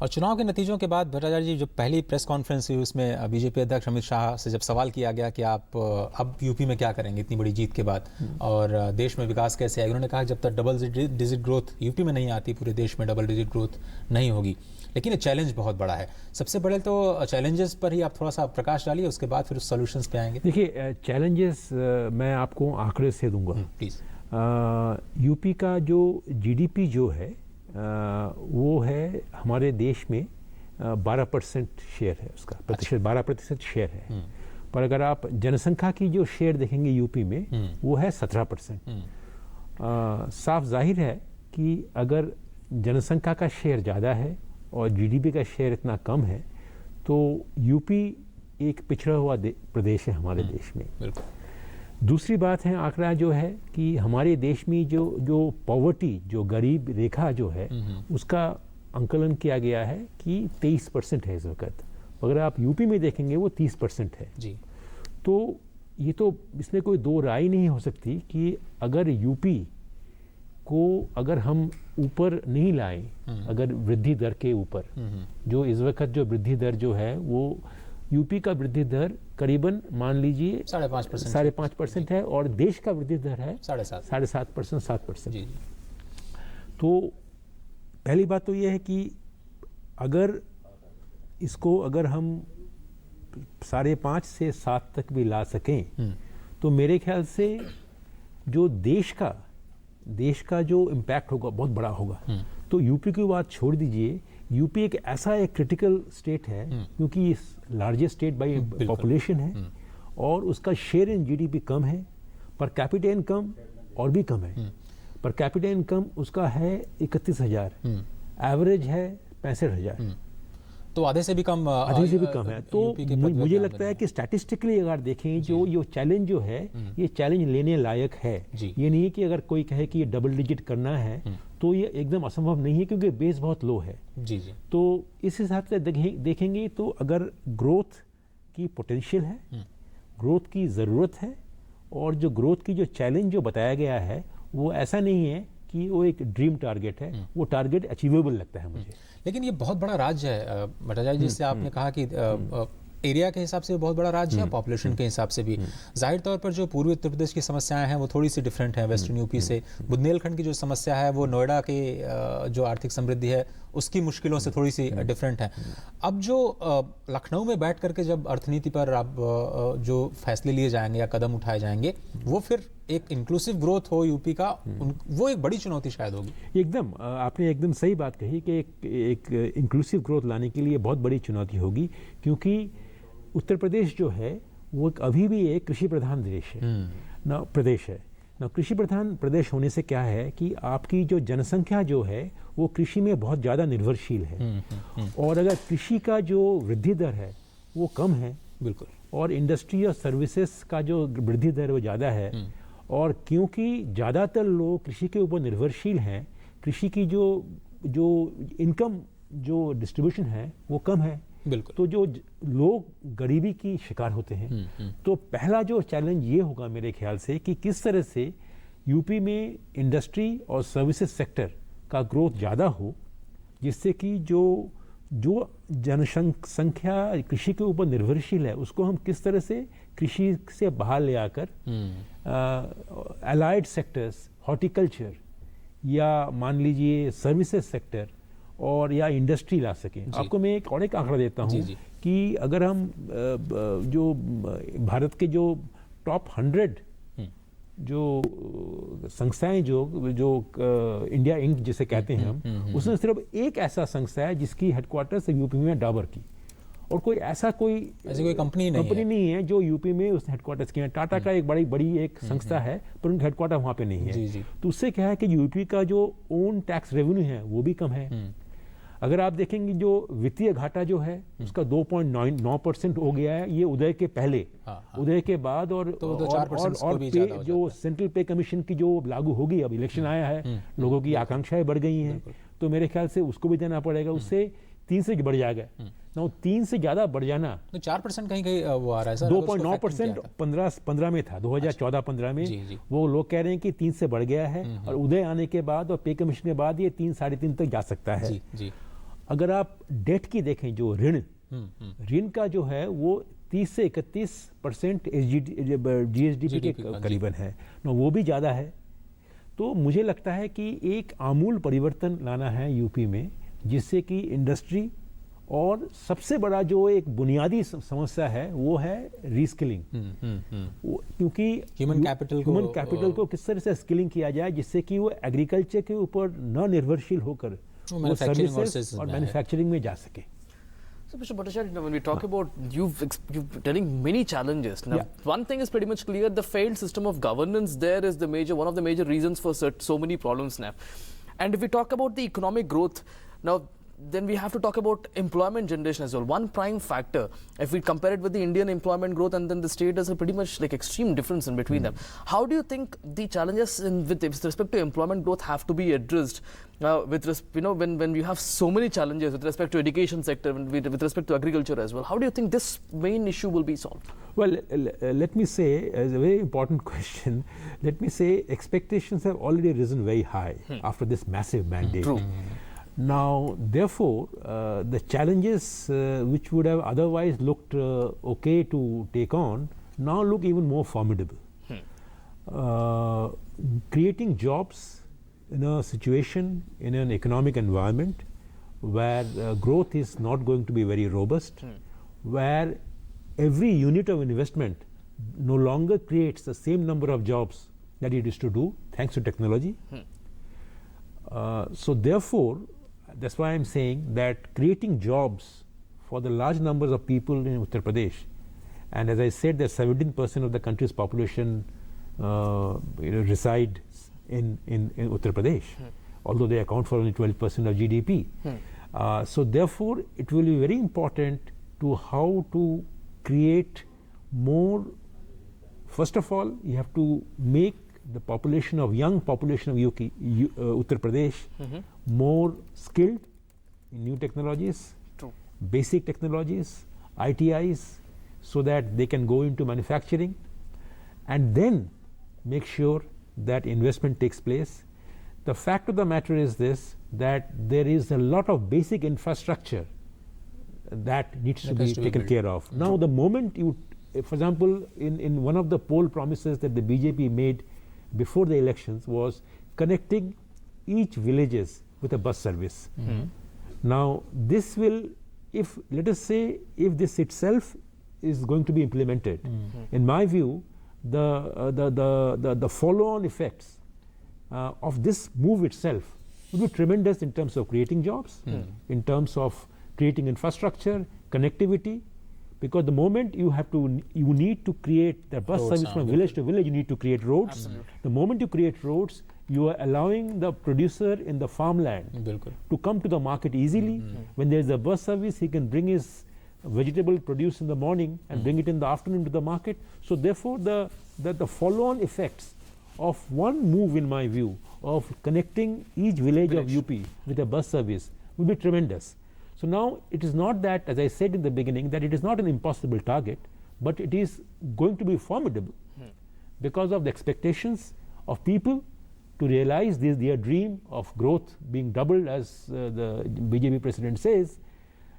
और चुनाव के नतीजों के बाद भट्टाचार्य जी, जो पहली प्रेस कॉन्फ्रेंस हुई उसमें बीजेपी अध्यक्ष अमित शाह से जब सवाल किया गया कि आप अब यूपी में क्या करेंगे इतनी बड़ी जीत के बाद और देश में विकास कैसे आएगा, उन्होंने कहा जब तक डबल डिजिट ग्रोथ यूपी में नहीं आती पूरे देश में डबल डिजिट ग्रोथ नहीं होगी। लेकिन ये चैलेंज बहुत बड़ा है। सबसे बड़े तो चैलेंजेस पर ही आप थोड़ा सा प्रकाश डालिए, उसके बाद फिर उस सॉल्यूशंस पे आएंगे। देखिए, चैलेंजेस मैं आपको आंकड़े से दूंगा। प्लीज़। यूपी का जो जीडीपी जो है वो है हमारे देश में 12% शेयर है, उसका प्रतिशत 12% शेयर है। पर अगर आप जनसंख्या की जो शेयर देखेंगे यूपी में वो है 17%। साफ जाहिर है कि अगर जनसंख्या का शेयर ज़्यादा है और जीडीपी का शेयर इतना कम है तो यूपी एक पिछड़ा हुआ प्रदेश है हमारे देश में। बिल्कुल। दूसरी बात है, आंकड़ा जो है कि हमारे देश में जो पॉवर्टी, जो गरीब रेखा जो है उसका आंकलन किया गया है कि 23% है इस वक्त। अगर आप यूपी में देखेंगे वो 30% है जी। तो ये तो इसमें कोई दो राय नहीं हो सकती कि अगर यूपी को अगर हम ऊपर नहीं लाएं, अगर वृद्धि दर के ऊपर, जो इस वक्त जो वृद्धि दर जो है वो यूपी का वृद्धि दर करीबन मान लीजिए 5.5% है और देश का वृद्धि दर है 7.5%, 7%। तो पहली बात तो ये है कि अगर इसको अगर हम 5.5 से 7 तक भी ला सकें तो मेरे ख्याल से जो देश का जो इम्पैक्ट होगा बहुत बड़ा होगा। तो यूपी की बात छोड़ दीजिए, यूपी एक ऐसा एक क्रिटिकल स्टेट है क्योंकि इस लार्जेस्ट स्टेट बाई पॉपुलेशन है और उसका शेयर इन जीडीपी कम है, पर कैपिटा इनकम और भी कम है। पर कैपिटा इनकम उसका है 31,000, एवरेज है 65,000, तो आधे से भी कम है। तो मुझे लगता है कि स्टैटिस्टिकली अगर देखें जो ये चैलेंज जो है ये चैलेंज लेने लायक है। ये नहीं है कि अगर कोई कहे कि ये डबल डिजिट करना है तो ये एकदम असंभव नहीं है क्योंकि बेस बहुत लो है। जी। तो इस हिसाब से देखेंगे तो अगर ग्रोथ की पोटेंशियल है, ग्रोथ की ज़रूरत है और जो ग्रोथ की जो चैलेंज जो बताया गया है वो ऐसा नहीं है कि वो एक ड्रीम टारगेट है, वो टारगेट अचीवेबल लगता है मुझे। लेकिन ये बहुत बड़ा राज्य है भट्टाचार्य जी, जिससे आपने कहा कि एरिया के हिसाब से बहुत बड़ा राज्य है, पॉपुलेशन के हिसाब से भी जाहिर तौर पर जो पूर्वी उत्तर प्रदेश की समस्याएं हैं वो थोड़ी सी डिफरेंट है वेस्टर्न यूपी से। बुंदेलखंड की जो समस्या है वो नोएडा के जो आर्थिक समृद्धि है उसकी मुश्किलों से थोड़ी सी डिफरेंट है। अब जो लखनऊ में बैठ करके जब अर्थनीति पर आप जो फैसले लिए जाएंगे या कदम उठाए जाएंगे वो फिर एक इंक्लूसिव ग्रोथ हो यूपी का, वो एक बड़ी चुनौती शायद होगी। एकदम आपने एकदम सही बात कही कि एक इंक्लूसिव ग्रोथ लाने के लिए बहुत बड़ी चुनौती होगी क्योंकि उत्तर प्रदेश जो है वो अभी भी एक कृषि प्रधान देश है प्रदेश है ना। कृषि प्रधान प्रदेश होने से क्या है कि आपकी जो जनसंख्या जो है वो कृषि में बहुत ज़्यादा निर्भरशील है और अगर कृषि का जो वृद्धि दर है वो कम है, बिल्कुल, और इंडस्ट्री और सर्विसेज का जो वृद्धि दर वो ज़्यादा है और क्योंकि ज़्यादातर लोग कृषि के ऊपर निर्भरशील हैं, कृषि की जो इनकम जो डिस्ट्रीब्यूशन है वो कम है, बिल्कुल, तो जो लोग गरीबी की शिकार होते हैं। तो पहला जो चैलेंज ये होगा मेरे ख्याल से कि किस तरह से यूपी में इंडस्ट्री और सर्विसेज सेक्टर का ग्रोथ ज़्यादा हो जिससे कि जो जनसंख्या कृषि के ऊपर निर्भरशील है उसको हम किस तरह से कृषि से बाहर ले आकर अलाइड सेक्टर्स, हॉर्टिकल्चर या मान लीजिए सर्विसेज सेक्टर और या इंडस्ट्री ला सकें। आपको मैं एक और एक आंकड़ा देता हूँ कि अगर हम जो भारत के जो टॉप 100 जो संस्थाएं जो इंडिया इंक जिसे कहते हैं हम, उसमें सिर्फ एक ऐसा संस्था है जिसकी हेडक्वार्टर्स यूपी में डाबर की, और कोई कोई कंपनी नहीं है जो यूपी में उस हेडक्वार्टर्स की है। टाटा का एक बड़ी एक संस्था है पर उनका हेडक्वार्टर वहाँ पे नहीं है। तो उससे क्या है कि यूपी का जो ओन टैक्स रेवेन्यू है वो भी कम है। अगर आप देखेंगे जो वित्तीय घाटा जो है उसका 2.9% हो गया है, ये उदय के पहले, उदय के बाद और जो सेंट्रल पे कमीशन की जो लागू होगी, अब इलेक्शन आया है, लोगों की आकांक्षाएं बढ़ गई हैं, तो मेरे ख्याल से उसको भी देना पड़ेगा, उससे 3 से बढ़ जाएगा ना, 3 से ज्यादा बढ़ जाना। तो 4% कहीं वो आ रहा है सर, 2.9% 15 में था, 2014-15 में वो लोग कह रहे हैं कि 3 से बढ़ गया है, और उदय आने के बाद और पे कमीशन के बाद ये 3 साढ़े 3 तक जा सकता है। अगर आप डेट की देखें, जो ऋण का जो है वो 30 से 31% GSDP के करीबन है ना, वो भी ज़्यादा है। तो मुझे लगता है कि एक आमूल परिवर्तन लाना है यूपी में, जिससे कि इंडस्ट्री, और सबसे बड़ा जो एक बुनियादी समस्या है वो है रीस्किलिंग। क्योंकि ह्यूमन कैपिटल को किस तरह से स्किलिंग किया जाए जिससे कि वो एग्रीकल्चर के ऊपर न निर्भरशील होकर वो सर्विसेज और मैन्युफैक्चरिंग में जा सके। So, Mr. Bhattacharya, when we talk about you've telling many challenges. Now, one thing is pretty much clear: the failed system of governance there is one of the major reasons for so many problems now. And if we talk about the economic growth, now then we have to talk about employment generation as well. One prime factor, if we compare it with the Indian employment growth, and then the state has a pretty much like extreme difference in between them. How do you think the challenges with respect to employment growth have to be addressed? When you have so many challenges with respect to education sector, with respect to agriculture as well, how do you think this main issue will be solved? Well, let me say, as a very important question, let me say expectations have already risen very high after this massive mandate. True. Now, therefore, the challenges which would have otherwise looked okay to take on now look even more formidable. Creating jobs in a situation, in an economic environment where growth is not going to be very robust, where every unit of investment no longer creates the same number of jobs that it is to do thanks to technology. So therefore, that's why I'm saying that creating jobs for the large numbers of people in Uttar Pradesh, and as I said, that 17% of the country's population reside in Uttar Pradesh, although they account for only 12% of GDP. So therefore, it will be very important to how to create more. First of all, you have to make the young population of Uttar Pradesh more skilled in new technologies, basic technologies, ITIs, so that they can go into manufacturing, and then make sure that investment takes place. The fact of the matter is this, that there is a lot of basic infrastructure that needs to be taken care of. Now, the moment you, for example, in one of the poll promises that the BJP made before the elections was connecting each villages with a bus service. Now, this will, if let us say, if this itself is going to be implemented, in my view, the follow-on effects of this move itself will be tremendous in terms of creating jobs, in terms of creating infrastructure, connectivity. Because the moment you need to create the bus service from village to village, you need to create roads. Absolutely. The moment you create roads, you are allowing the producer in the farmland to come to the market easily. When there is a bus service, he can bring his vegetable produce in the morning and bring it in the afternoon to the market. So therefore, the follow-on effects of one move, in my view, of connecting each village of UP with a bus service will be tremendous. So now it is not that, as I said in the beginning, that it is not an impossible target, but it is going to be formidable because of the expectations of people to realize their dream of growth being doubled, as the BJP president says.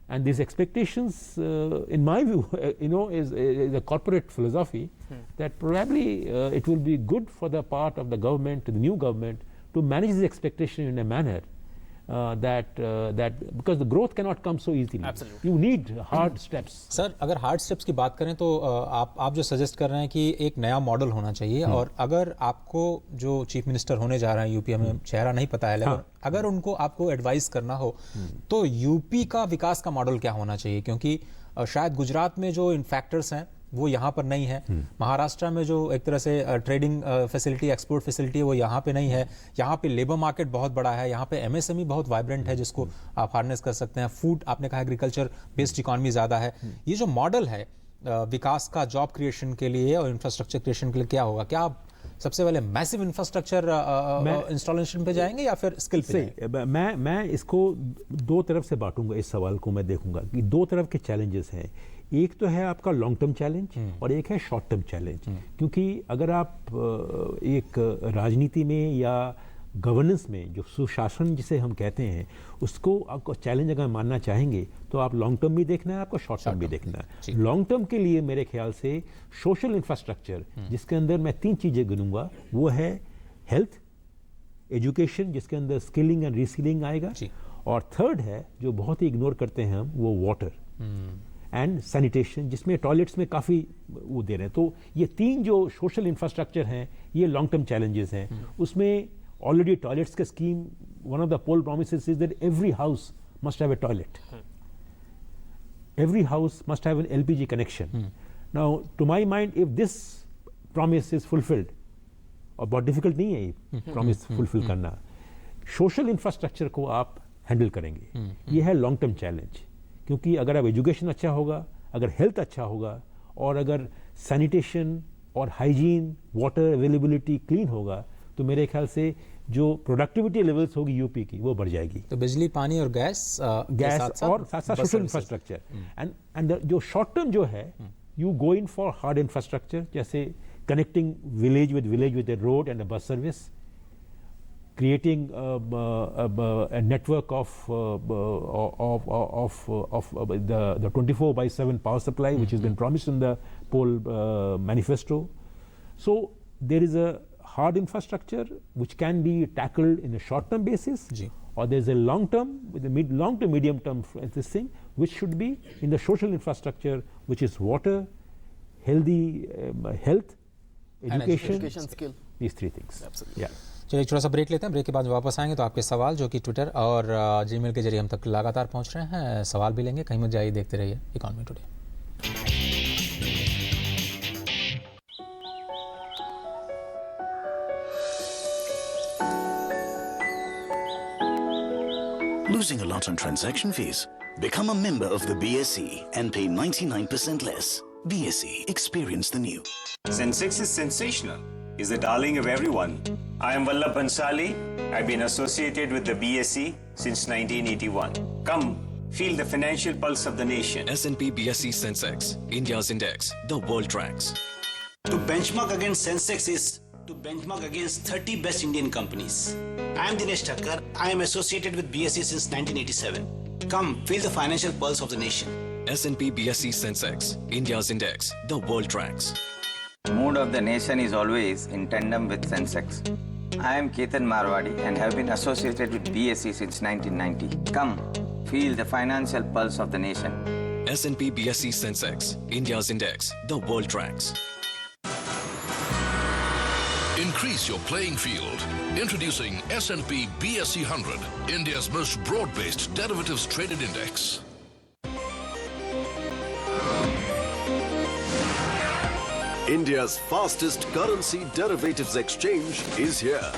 And these expectations, in my view, is a corporate philosophy that probably it will be good for the part of the government, the new government, to manage this expectation in a manner that because the growth cannot come so easily. Absolutely. You need hard steps. Sir, अगर hard steps की बात करें तो आप जो suggest कर रहे हैं कि एक नया मॉडल होना चाहिए, और अगर आपको जो चीफ मिनिस्टर होने जा रहे हैं यूपी, हमें चेहरा नहीं पता है, लेकिन अगर उनको आपको एडवाइस करना हो तो यूपी का विकास का मॉडल क्या होना चाहिए? क्योंकि शायद गुजरात में जो इन फैक्टर्स हैं वो यहाँ पर नहीं है, महाराष्ट्र में जो एक तरह से ट्रेडिंग फैसिलिटी, एक्सपोर्ट फैसिलिटी है वो यहाँ पे नहीं है, यहाँ पे लेबर मार्केट बहुत बड़ा है, यहाँ पे एमएसएमई बहुत वाइब्रेंट है जिसको आप हार्नेस कर सकते हैं, फूड आपने कहा एग्रीकल्चर बेस्ड इकोनॉमी ज़्यादा है। ये जो मॉडल है विकास का जॉब क्रिएशन के लिए और इंफ्रास्ट्रक्चर क्रिएशन के लिए क्या होगा? क्या आप सबसे पहले मैसिव इंफ्रास्ट्रक्चर इंस्टॉलेशन पे जाएंगे या फिर स्किल पे? मैं इसको दो तरफ से बांटूंगा, इस सवाल को मैं देखूंगा कि दो तरफ के चैलेंजेस हैं। एक तो है आपका लॉन्ग टर्म चैलेंज और एक है शॉर्ट टर्म चैलेंज। क्योंकि अगर आप एक राजनीति में या गवर्नेंस में जो सुशासन जिसे हम कहते हैं, उसको आपको चैलेंज अगर मानना चाहेंगे तो आप लॉन्ग टर्म भी देखना है, आपको शॉर्ट टर्म भी देखना है। लॉन्ग टर्म के लिए मेरे ख्याल से सोशल इंफ्रास्ट्रक्चर, जिसके अंदर मैं 3 चीज़ें गिनूंगा, वो है हेल्थ, एजुकेशन जिसके अंदर स्किलिंग एंड रीस्किलिंग आएगा, और थर्ड है जो बहुत ही इग्नोर करते हैं हम, वो वाटर एंड सैनिटेशन, जिसमें टॉयलेट्स में काफ़ी वो दे रहे हैं। तो ये 3 जो सोशल इंफ्रास्ट्रक्चर हैं, ये लॉन्ग टर्म चैलेंजेस हैं। उसमें ऑलरेडी टॉयलेट्स का scheme, one of the poll promises is that every house must have a toilet, every house must have an LPG connection. Now to my mind, if this promise is fulfilled, और बहुत difficult नहीं है ये promise fulfil करना, social infrastructure को आप handle करेंगे, ये है लॉन्ग टर्म चैलेंज। क्योंकि अगर अब एजुकेशन अच्छा होगा, अगर हेल्थ अच्छा होगा, और अगर सैनिटेशन और हाइजीन, वाटर अवेलेबिलिटी क्लीन होगा, तो मेरे ख्याल से जो प्रोडक्टिविटी लेवल्स होगी यूपी की, वो बढ़ जाएगी। तो बिजली, पानी और गैस और साथ साथ सोशल इंफ्रास्ट्रक्चर, एंड जो शॉर्ट टर्म जो है, you go in for hard infrastructure, जैसे connecting village with a road and a bus service, creating a network of the 24/7 power supply, which has been promised in the poll manifesto. So there is a hard infrastructure which can be tackled in a short-term basis, or there's a long-term, with a long to medium-term this thing, which should be in the social infrastructure, which is water, healthy health, education, skill. These 3 things. Absolutely. Yeah. चलिए एक छोटा सा break लेते हैं। Break के बाद वापस आएंगे तो आपके सवाल जो कि ट्विटर और जीमेल के जरिए हम तक लगातार पहुंच रहे हैं, सवाल भी लेंगे। कहीं मत जाइए, देखते रहिए economy today. Losing a lot on transaction fees? Become a member of the BSE and pay 99% less. BSE, experience the new. Sensex is sensational. Is the darling of everyone. I am Vallabh Bansali. I've been associated with the BSE since 1981. Come, feel the financial pulse of the nation. S&P BSE Sensex, India's index, the world tracks. To benchmark against Sensex is to benchmark against 30 best Indian companies. I am Dinesh Thakkar. I am associated with BSE since 1987. Come, feel the financial pulse of the nation. S&P BSE Sensex, India's index, the world tracks. Mood of the nation is always in tandem with Sensex. I am Ketan Marwadi and have been associated with BSE since 1990. Come, feel the financial pulse of the nation. S&P BSE Sensex, India's index, the world tracks. Increase your playing field. Introducing S&P BSE 100, India's most broad-based derivatives traded index. India's fastest currency derivatives exchange is here.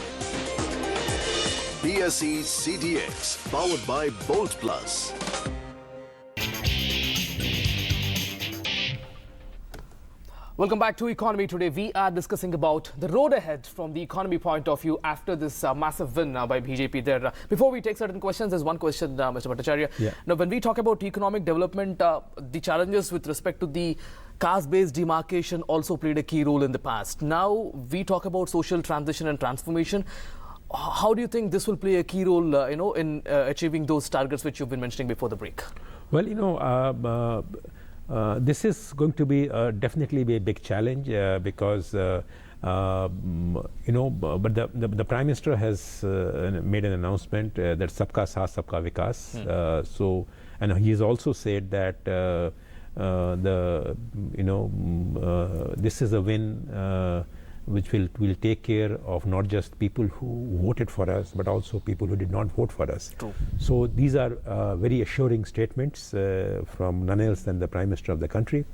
BSE CDX, powered by Bolt Plus. Welcome back to Economy Today. We are discussing about the road ahead from the economy point of view after this massive win by BJP there. Before we take certain questions, there's one question, Mr. Bhattacharya. Now, when we talk about economic development, the challenges with respect to the caste-based demarcation also played a key role in the past. Now, we talk about social transition and transformation. How do you think this will play a key role, in achieving those targets which you've been mentioning before the break? Well, this is going to be definitely be a big challenge because but the Prime Minister has made an announcement that Sabka Saath Sabka Vikas. So, and he has also said that this is a win which will take care of not just people who voted for us, but also people who did not vote for us. True. So these are very assuring statements from none else than the Prime Minister of the country.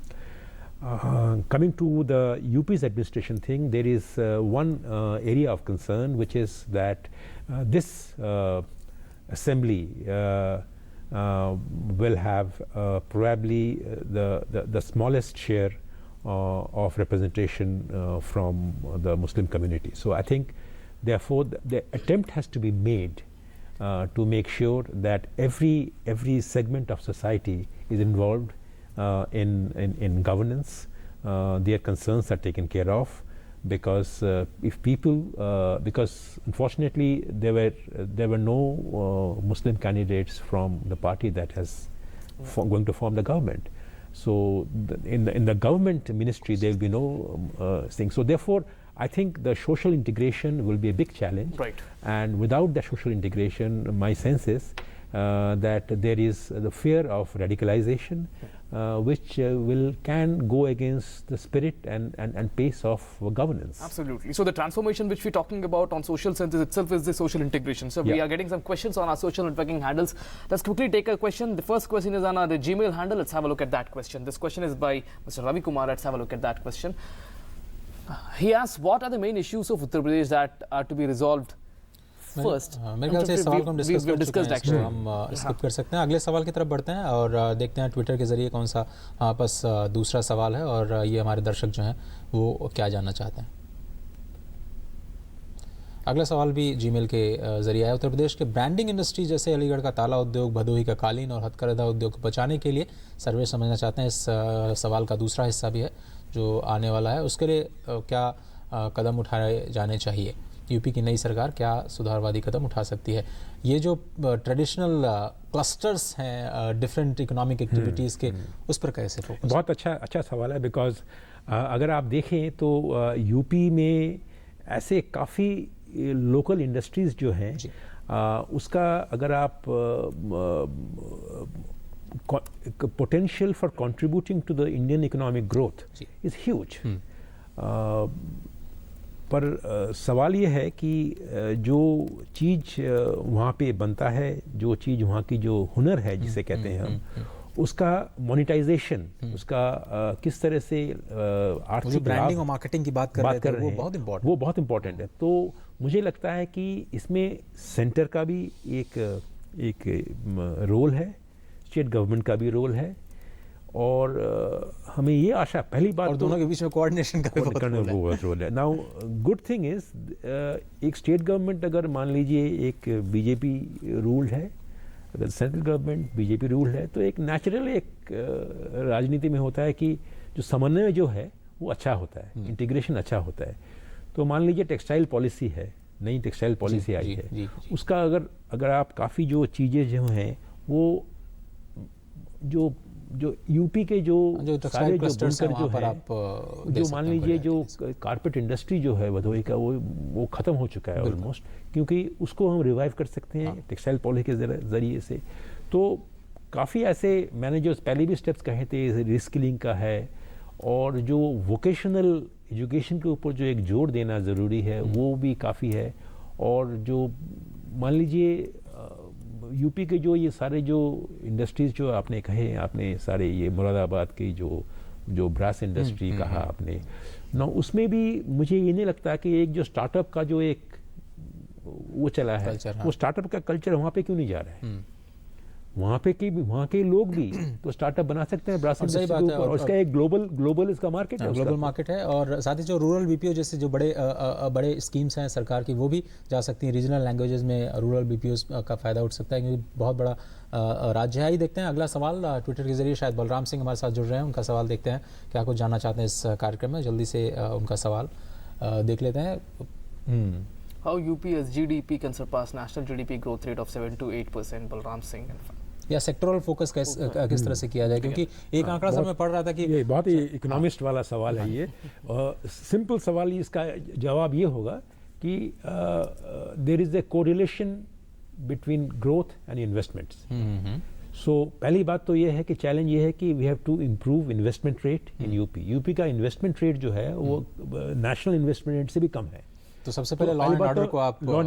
Coming to the UP's administration thing, there is one area of concern, which is that this assembly will have probably the smallest share of representation from the Muslim community. So I think, therefore, the attempt has to be made to make sure that every segment of society is involved in governance. Their concerns are taken care of. because if people, because unfortunately there were no Muslim candidates from the party that has going to form the government. So in the government ministry there will be no thing. So therefore, I think the social integration will be a big challenge. Right. And without the social integration, my sense is that there is the fear of radicalization, which can go against the spirit and pace of governance. Absolutely. So the transformation which we're talking about on social senses itself is the social integration. So we are getting some questions on our social networking handles. Let's quickly take a question. The first question is on our Gmail handle. Let's have a look at that question. This question is by Mr. Ravi Kumar. Let's have a look at that question. He asks, what are the main issues of Uttar Pradesh that are to be resolved first? मेरे ख्याल से इस सवाल को हम discuss कर चुके हैं, हम स्किप कर सकते हैं। अगले सवाल की तरफ बढ़ते हैं और देखते हैं ट्विटर के जरिए कौन सा बस दूसरा सवाल है और ये हमारे दर्शक जो हैं वो क्या जानना चाहते हैं। अगला सवाल भी जीमेल के जरिए है। उत्तर प्रदेश के ब्रांडिंग इंडस्ट्री जैसे अलीगढ़ का ताला उद्योग, भदोही का कालीन और हथकरघा उद्योग को बचाने के लिए सर्वे समझना चाहते हैं। इस सवाल का दूसरा हिस्सा भी है जो आने वाला है, उसके लिए क्या कदम उठाए जाने चाहिए, यूपी की नई सरकार क्या सुधारवादी कदम उठा सकती है। ये जो ट्रेडिशनल क्लस्टर्स हैं डिफरेंट इकोनॉमिक एक्टिविटीज़ के, उस पर कैसे फोकस? बहुत अच्छा सवाल है, बिकॉज अगर आप देखें तो यूपी में ऐसे काफ़ी लोकल इंडस्ट्रीज़ जो हैं उसका अगर आप potential for contributing to the Indian economic growth is huge. पर सवाल ये है कि जो चीज़ वहाँ पे बनता है, जो चीज़ वहाँ की जो हुनर है जिसे कहते हैं हम, उसका मोनेटाइजेशन, उसका किस तरह से आर्थिक ब्रांडिंग और मार्केटिंग की बात कर रहे हैं, वो बहुत इम्पोर्टेंट है। तो मुझे लगता है कि इसमें सेंटर का भी एक रोल है, स्टेट गवर्नमेंट का भी रोल है और हमें ये आशा, पहली बात और दोनों के बीच में कोऑर्डिनेशन का भी बहुत रोल है। नाउ गुड थिंग इज एक स्टेट गवर्नमेंट अगर मान लीजिए एक बीजेपी रूल है, अगर सेंट्रल गवर्नमेंट बीजेपी रूल है, तो एक नेचुरल एक राजनीति में होता है कि जो समन्वय जो है वो अच्छा होता है, इंटीग्रेशन अच्छा होता है। तो मान लीजिए टेक्सटाइल पॉलिसी है, नई टेक्सटाइल पॉलिसी आई है, उसका अगर आप काफ़ी जो चीज़ें जो हैं वो जो यूपी के जो सारे जो बुनकर जो है, जो मान लीजिए जो कारपेट इंडस्ट्री जो है भदोही का, वो ख़त्म हो चुका है ऑलमोस्ट, क्योंकि उसको हम रिवाइव कर सकते हैं टेक्सटाइल पॉलिसी के ज़रिए से। तो काफ़ी ऐसे मैंने जो पहले भी स्टेप्स कहे थे, रिस्किलिंग का है और जो वोकेशनल एजुकेशन के ऊपर जो एक जोर देना ज़रूरी है वो भी काफ़ी है। और जो मान लीजिए यूपी के जो ये सारे जो इंडस्ट्रीज़ जो आपने कहे, आपने सारे ये मुरादाबाद की जो ब्रास इंडस्ट्री कहा आपने ना, उसमें भी मुझे ये नहीं लगता कि एक जो स्टार्टअप का जो एक वो चला है, वो स्टार्टअप का कल्चर वहाँ पे क्यों नहीं जा रहा है। वहाँ के लोग भी तो स्टार्टअप बना सकते हैं ब्रास इंडस्ट्री के ऊपर, और इसका एक ग्लोबल इसका मार्केट है, ग्लोबल मार्केट है। और साथ ही जो रूरल बीपीओ जैसे जो बड़े स्कीम्स हैं सरकार की, वो भी जा सकती हैं। रीजनल लैंग्वेजेस में रूरल बीपीओ का फ़ायदा उठ सकता है क्योंकि बहुत बड़ा राज्य है। ही देखते हैं अगला सवाल ट्विटर के जरिए शायद बलराम सिंह हमारे साथ जुड़ रहे हैं, उनका सवाल देखते हैं क्या कुछ जानना चाहते हैं इस कार्यक्रम में। जल्दी से उनका सवाल देख लेते हैं। How UP as GDP can surpass national GDP growth rate of 7 to 8%, Balram Singh. या सेक्टरल फोकस किस तरह से किया जाए, क्योंकि एक आंकड़ा सब में पढ़ रहा था कि ये बहुत ही इकोनॉमिस्ट वाला सवाल है ये। सिंपल सवाल इसका जवाब ये होगा कि there is a correlation between growth and investments. So पहली बात तो ये है कि चैलेंज ये है कि we have to improve investment rate in UP का इन्वेस्टमेंट रेट जो है वो नेशनल इन्वेस्टमेंट रेट से भी कम है। तो सबसे पहले लॉ एंड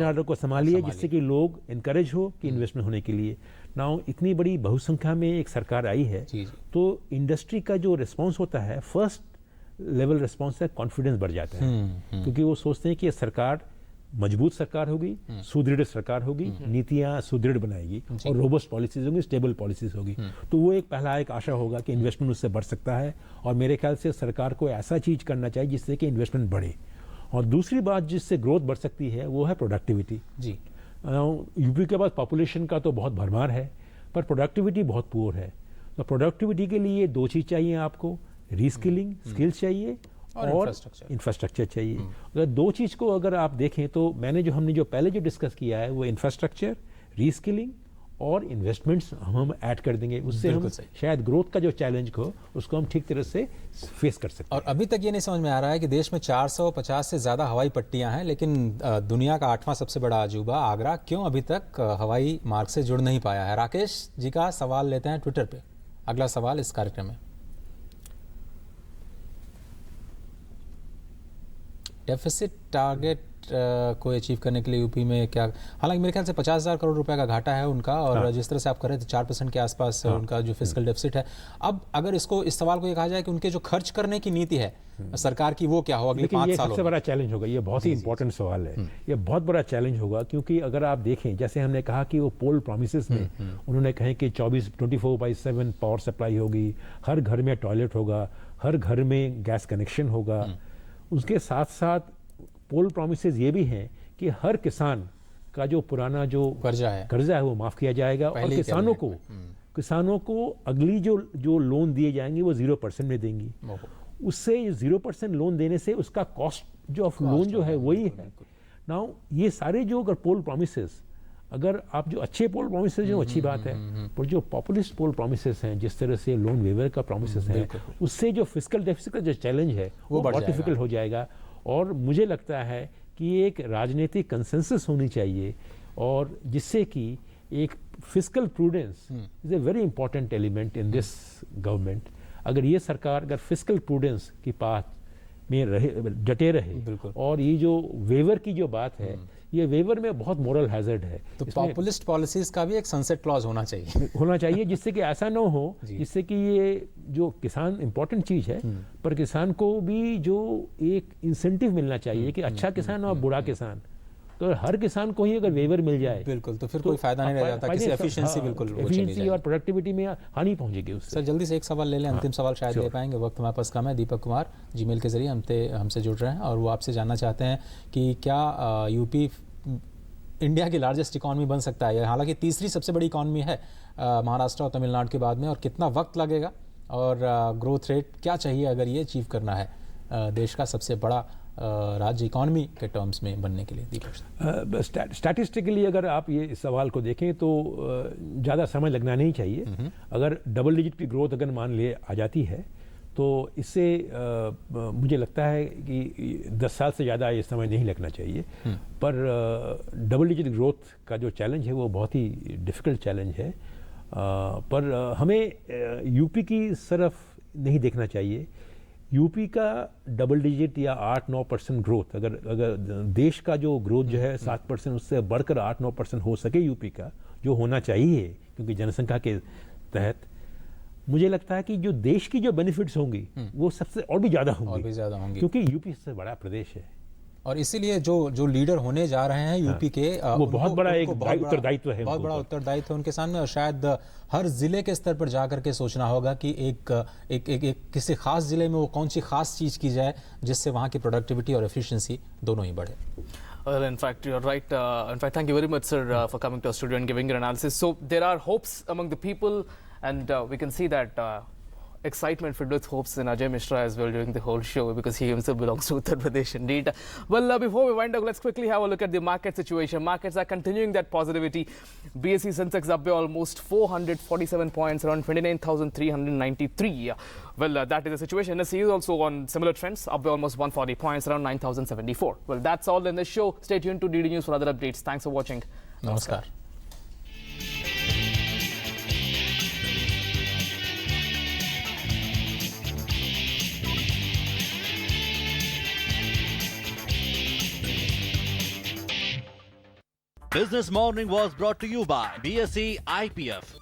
ऑर्डर को संभालिए जिससे कि लोग इनकरेज हो कि इन्वेस्टमेंट होने के लिए। नाउ इतनी बड़ी बहुसंख्या में एक सरकार आई है, तो इंडस्ट्री का जो रिस्पांस होता है, फर्स्ट लेवल रिस्पांस है, कॉन्फिडेंस बढ़ जाता है क्योंकि वो सोचते हैं कि ये सरकार मजबूत सरकार होगी, सुदृढ़ सरकार होगी, नीतियां सुदृढ़ बनाएगी और रोबस्ट पॉलिसीज होंगी, स्टेबल पॉलिसीज होगी। तो वो एक आशा होगा कि इन्वेस्टमेंट उससे बढ़ सकता है। और मेरे ख्याल से सरकार को ऐसा चीज़ करना चाहिए जिससे कि इन्वेस्टमेंट बढ़े। और दूसरी बात जिससे ग्रोथ बढ़ सकती है वो है प्रोडक्टिविटी। जी, यूपी के पास पॉपुलेशन का तो बहुत भरमार है पर प्रोडक्टिविटी बहुत पुअर है। तो प्रोडक्टिविटी के लिए दो चीज़ चाहिए आपको, रीस्किलिंग स्किल्स चाहिए और इंफ्रास्ट्रक्चर चाहिए। अगर दो चीज़ को अगर आप देखें तो हमने जो पहले जो डिस्कस किया है वो इंफ्रास्ट्रक्चर, रीस्किलिंग और इन्वेस्टमेंट्स हम ऐड कर देंगे, उससे हम शायद ग्रोथ का जो चैलेंज हो उसको हम ठीक तरह से फेस कर सकते हैं। और अभी तक ये नहीं समझ में आ रहा है कि देश में 450 से ज़्यादा हवाई पट्टियां हैं, लेकिन दुनिया का 8वां सबसे बड़ा अजूबा आगरा क्यों अभी तक हवाई मार्ग से जुड़ नहीं पाया है? राकेश जी का सवाल लेते हैं ट्विटर पे, अगला सवाल इस कार्यक्रम में। डेफिसिट टारगेट को अचीव करने के लिए यूपी में क्या, हालांकि मेरे ख्याल से 50,000 करोड़ रुपए का घाटा है उनका, और जिस तरह से आप कर रहे थे 4% के आसपास उनका जो फिस्कल डेफिसिट है। अब अगर इसको इस सवाल को ये कहा जाए कि उनके जो खर्च करने की नीति है सरकार की वो क्या हो अगले 5 सालों में? सबसे बड़ा चैलेंज होगा, ये बहुत ही इंपॉर्टेंट सवाल है, ये बहुत बड़ा चैलेंज होगा, क्योंकि अगर आप देखें जैसे हमने कहा कि वो पोल प्रोमिसेस में उन्होंने कहे कि 24/7 पावर सप्लाई होगी, हर घर में टॉयलेट होगा, हर घर में गैस कनेक्शन होगा। उसके साथ साथ पोल प्रोमिसेस ये भी हैं कि हर किसान का जो पुराना जो कर्जा है वो माफ़ किया जाएगा, और किसानों को अगली जो लोन दिए जाएंगे वो 0% में देंगी। उससे 0% लोन देने से उसका कॉस्ट जो ऑफ लोन जो है वही है। नाउ ये सारे जो अगर पोल प्रोमिसेस, अगर आप जो अच्छे पोल प्रोमिसेस जो अच्छी बात है, पर जो पॉपुलिस्ट पोल प्रोमिसेस हैं, जिस तरह से लोन वेवर का प्रोमिसेस है, उससे जो फिस्कल डेफिसिट का जो चैलेंज है वो बहुत डिफिकल्ट हो जाएगा। और मुझे लगता है कि एक राजनीतिक कंसेंसस होनी चाहिए, और जिससे कि एक fiscal prudence is a very important element in this government. अगर ये सरकार अगर फिस्कल प्रूडेंस की पाथ में डटे रहे, और ये जो वेवर की जो बात है, ये वेवर में बहुत मोरल हैजर्ड है, तो पॉपुलिस्ट पॉलिसीज का भी एक सनसेट क्लॉज होना चाहिए जिससे कि ऐसा ना हो, जिससे कि ये जो किसान इंपॉर्टेंट चीज है, पर किसान को भी जो एक इंसेंटिव मिलना चाहिए कि अच्छा किसान और बुरा किसान, तो हर किसान को ही अगर वेवर मिल जाए बिल्कुल तो फिर कोई फायदा नहीं रह जाता, किसी एफिशिएंसी बिल्कुल एफिशिएंसी और प्रोडक्टिविटी में हानि पहुंचेगी उससे। सर जल्दी से एक सवाल ले लें, अंतिम सवाल शायद ले पाएंगे, वक्त हमारे पास कम है। दीपक कुमार जीमेल के जरिए हमसे जुड़ रहे हैं, और वो आपसे जानना चाहते हैं कि क्या यूपी इंडिया की लार्जेस्ट इकॉनमी बन सकता है? हालांकि तीसरी सबसे बड़ी इकॉनमी है महाराष्ट्र और तमिलनाडु के बाद में, और कितना वक्त लगेगा और ग्रोथ रेट क्या चाहिए अगर ये अचीव करना है देश का सबसे बड़ा राज्य इकॉनमी के टर्म्स में बनने के लिए? दीपक, स्टैटिस्टिकली अगर आप ये सवाल को देखें तो ज़्यादा समय लगना नहीं चाहिए। अगर डबल डिजिट की ग्रोथ अगर मान लिए आ जाती है तो इससे मुझे लगता है कि 10 साल से ज़्यादा ये समय नहीं लगना चाहिए। पर डबल डिजिट ग्रोथ का जो चैलेंज है वो बहुत ही डिफ़िकल्ट चैलेंज है। पर हमें यूपी की तरफ नहीं देखना चाहिए। यूपी का डबल डिजिट या 8-9% ग्रोथ, अगर देश का जो ग्रोथ जो है 7%, उससे बढ़कर 8-9% हो सके यूपी का, जो होना चाहिए क्योंकि जनसंख्या के तहत, मुझे लगता है कि जो देश की जो बेनिफिट्स होंगी वो सबसे और भी ज़्यादा होंगी, क्योंकि यूपी सबसे बड़ा प्रदेश है। और इसीलिए जो लीडर होने जा रहे हैं यूपी के, वो बहुत बड़ा एक उत्तरदायित्व है, बहुत बड़ा उत्तरदायित्व है उनके सामने। और शायद हर जिले के स्तर पर जाकर के सोचना होगा कि एक किसी खास जिले में वो कौन सी खास चीज़ की जाए जिससे वहाँ की प्रोडक्टिविटी और एफिशिएंसी दोनों ही बढ़े। Well, in fact, you're right. In fact, thank you very much, sir, for coming to our studio and giving your analysis. So there are hopes among the people, and we can see that excitement filled with hopes in Ajay Mishra as well during the whole show, because he himself belongs to Uttar Pradesh indeed. Well, before we wind up, let's quickly have a look at the market situation. Markets are continuing that positivity. BSE Sensex up by almost 447 points, around 29,393. Well, that is the situation. NSE is also on similar trends, up by almost 140 points, around 9,074. Well, that's all in this show. Stay tuned to DD News for other updates. Thanks for watching. Namaskar. Business Morning was brought to you by BSE IPF.